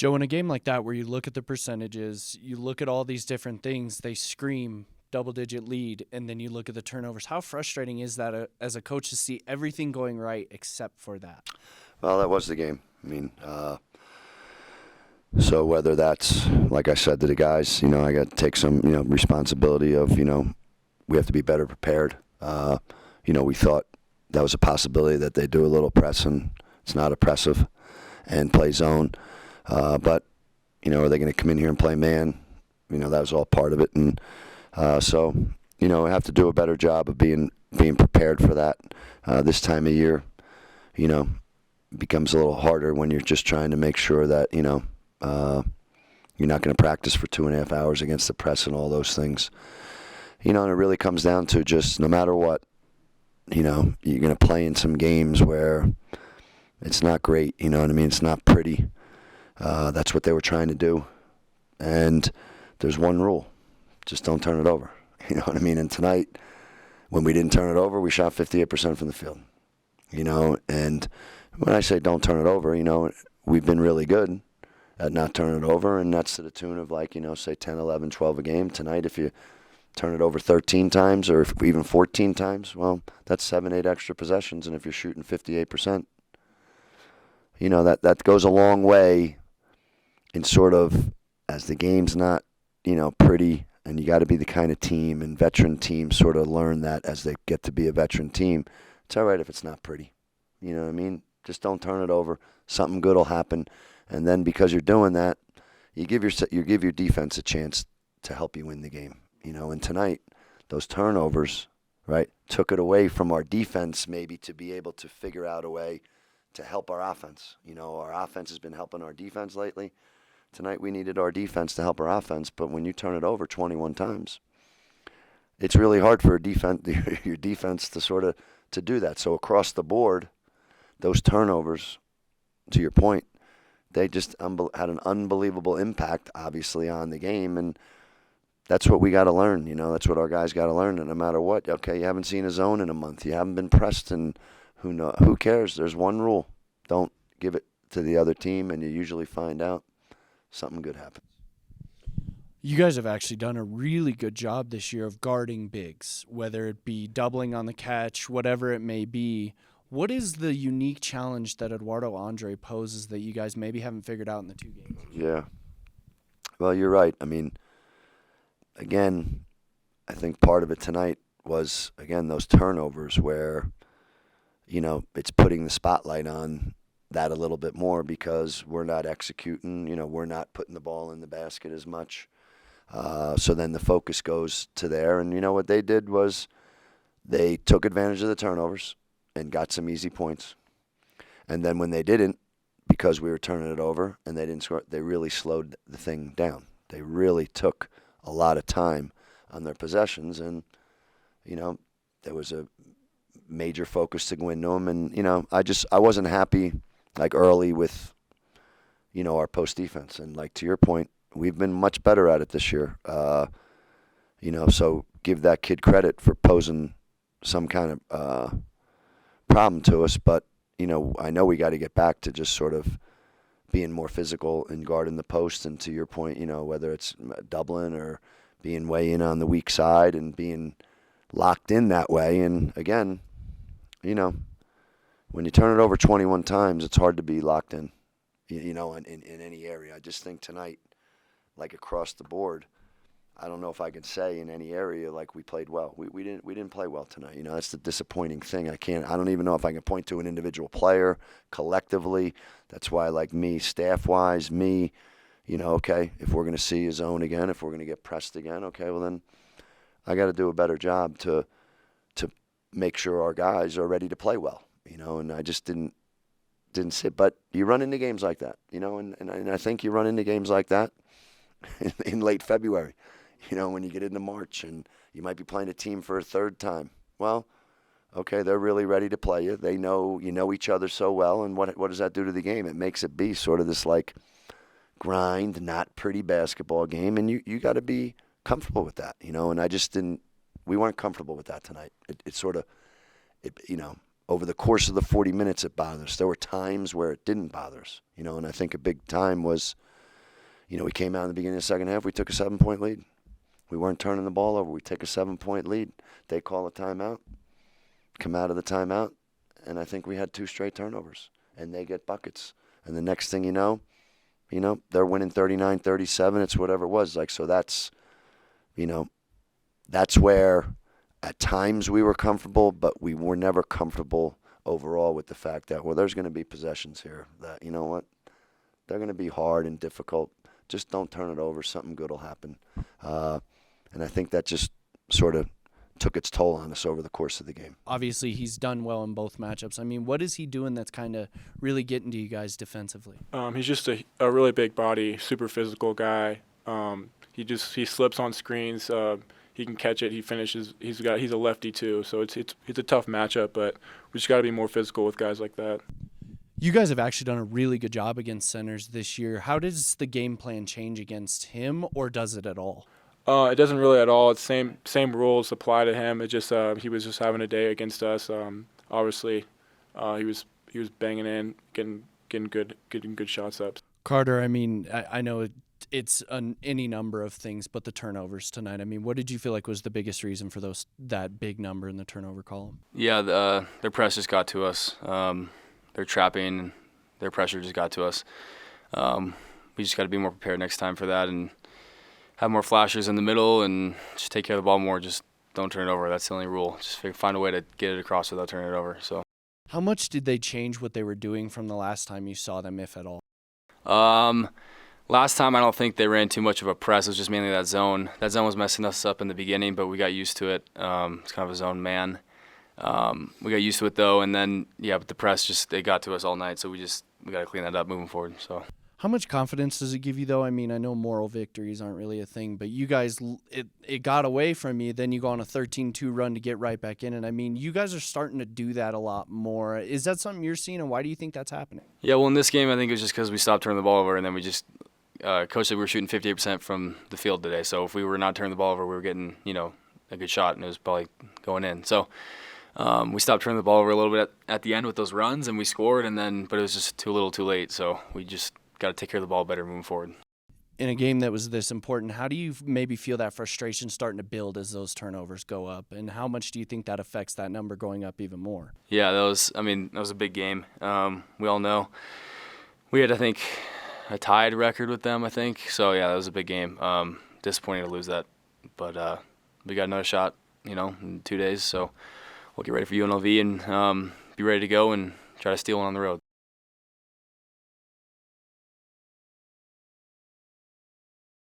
Joe, in a game like that where you look at the percentages, you look at all these different things, they scream double-digit lead, and then you look at the turnovers. How frustrating is that as a coach to see everything going right except for that? Well, that was the game. I mean, so whether that's, like I said to the guys, I got to take some, responsibility of, we have to be better prepared. We thought that was a possibility that they do a little press, and it's not oppressive, and play zone. But, are they going to come in here and play man? That was all part of it. And so, I have to do a better job of being prepared for that. This time of year, becomes a little harder when you're just trying to make sure that, you're not going to practice for 2.5 hours against the press and all those things. And it really comes down to just no matter what, you're going to play in some games where it's not great, you know what I mean? It's not pretty. That's what they were trying to do. And there's one rule. Just don't turn it over. You know what I mean? And tonight, when we didn't turn it over, we shot 58% from the field. And when I say don't turn it over, we've been really good at not turning it over, and that's to the tune of say 10, 11, 12 a game. Tonight, if you turn it over 13 times or even 14 times, well, that's 7, 8 extra possessions, and if you're shooting 58%, that goes a long way in sort of, as the game's not, pretty, and you got to be the kind of team, and veteran teams sort of learn that as they get to be a veteran team. It's all right if it's not pretty. You know what I mean? Just don't turn it over. Something good will happen. And then because you're doing that, you give your defense a chance to help you win the game. And tonight, those turnovers, right, took it away from our defense maybe to be able to figure out a way to help our offense. Our offense has been helping our defense lately. Tonight we needed our defense to help our offense, but when you turn it over 21 times, it's really hard for your defense to sort of to do that. So across the board, those turnovers, to your point, they just had an unbelievable impact, obviously, on the game, and that's what we got to learn. That's what our guys got to learn. And no matter what, okay, you haven't seen a zone in a month, you haven't been pressed, and who cares? There's one rule: don't give it to the other team, and you usually find out something good happens. You guys have actually done a really good job this year of guarding bigs, whether it be doubling on the catch, whatever it may be. What is the unique challenge that Eduardo Andre poses that you guys maybe haven't figured out in the 2 games? Yeah. Well, you're right. I mean, again, I think part of it tonight was, again, those turnovers where, it's putting the spotlight on that a little bit more because we're not executing, we're not putting the ball in the basket as much. So then the focus goes to there. And what they did was they took advantage of the turnovers and got some easy points. And then when they didn't, because we were turning it over and they didn't score, they really slowed the thing down. They really took a lot of time on their possessions, and, there was a major focus to go into them. And, I wasn't happy, early with, our post defense. And, to your point, we've been much better at it this year. So give that kid credit for posing some kind of problem to us, but I know we got to get back to just sort of being more physical and guarding the post. And to your point, whether it's doubling or being way in on the weak side and being locked in that way. And again, when you turn it over 21 times, it's hard to be locked in, in any area. I just think tonight, across the board, I don't know if I can say in any area we played well. We didn't play well tonight. That's the disappointing thing. I don't even know if I can point to an individual player collectively. That's why me, staff-wise, okay, if we're going to see a zone again, if we're going to get pressed again, okay, well then I got to do a better job to make sure our guys are ready to play well, and I just didn't sit. But you run into games like that, and I think you run into games like that in late February. When you get into March and you might be playing a team for a third time. Well, okay, they're really ready to play you. They know each other so well, and what does that do to the game? It makes it be sort of this grind, not pretty basketball game, and you got to be comfortable with that, and I just didn't. We weren't comfortable with that tonight. It sort of, over the course of the 40 minutes it bothered us. There were times where it didn't bother us, and I think a big time was we came out in the beginning of the second half, we took a 7-point lead. We weren't turning the ball over. We take a 7-point lead. They call a timeout, come out of the timeout, and I think we had 2 straight turnovers, and they get buckets. And the next thing you know, they're winning 39-37. It's whatever it was. So that's where at times we were comfortable, but we were never comfortable overall with the fact that, there's going to be possessions here that, they're going to be hard and difficult. Just don't turn it over. Something good will happen. And I think that just sort of took its toll on us over the course of the game. Obviously, he's done well in both matchups. I mean, what is he doing that's kind of really getting to you guys defensively? He's just a really big body, super physical guy. He slips on screens. He can catch it. He finishes. He's a lefty too, so it's a tough matchup. But we just got to be more physical with guys like that. You guys have actually done a really good job against centers this year. How does the game plan change against him, or does it at all? It doesn't really at all. It's same rules apply to him. It just he was just having a day against us. Obviously, he was banging in, getting good shots up. Carter, I mean, I know it's any number of things, but the turnovers tonight. I mean, what did you feel like was the biggest reason for that big number in the turnover column? Yeah, their press just got to us. Their trapping, their pressure just got to us. We just got to be more prepared next time for that and have more flashers in the middle and just take care of the ball more. Just don't turn it over. That's the only rule. Just find a way to get it across without turning it over. So, how much did they change what they were doing from the last time you saw them, if at all? Last time I don't think they ran too much of a press. It was just mainly that zone. That zone was messing us up in the beginning, but we got used to it. It's kind of a zone man. We got used to it though, and then but the press they got to us all night. So we got to clean that up moving forward. So. How much confidence does it give you, though? I mean, I know moral victories aren't really a thing, but you guys, it got away from you. Then you go on a 13-2 run to get right back in. And, I mean, you guys are starting to do that a lot more. Is that something you're seeing, and why do you think that's happening? Yeah, well, in this game, I think it was just because we stopped turning the ball over, and then we just coach said we were shooting 58% from the field today. So if we were not turning the ball over, we were getting, a good shot, and it was probably going in. So we stopped turning the ball over a little bit at the end with those runs, and we scored, but it was just too little too late. So we just got to take care of the ball better moving forward. In a game that was this important, how do you maybe feel that frustration starting to build as those turnovers go up? And how much do you think that affects that number going up even more? Yeah, that was a big game. We all know. We had, I think, a tied record with them, I think. So, yeah, that was a big game. Disappointing to lose that. But we got another shot, in 2 days. So we'll get ready for UNLV and be ready to go and try to steal one on the road.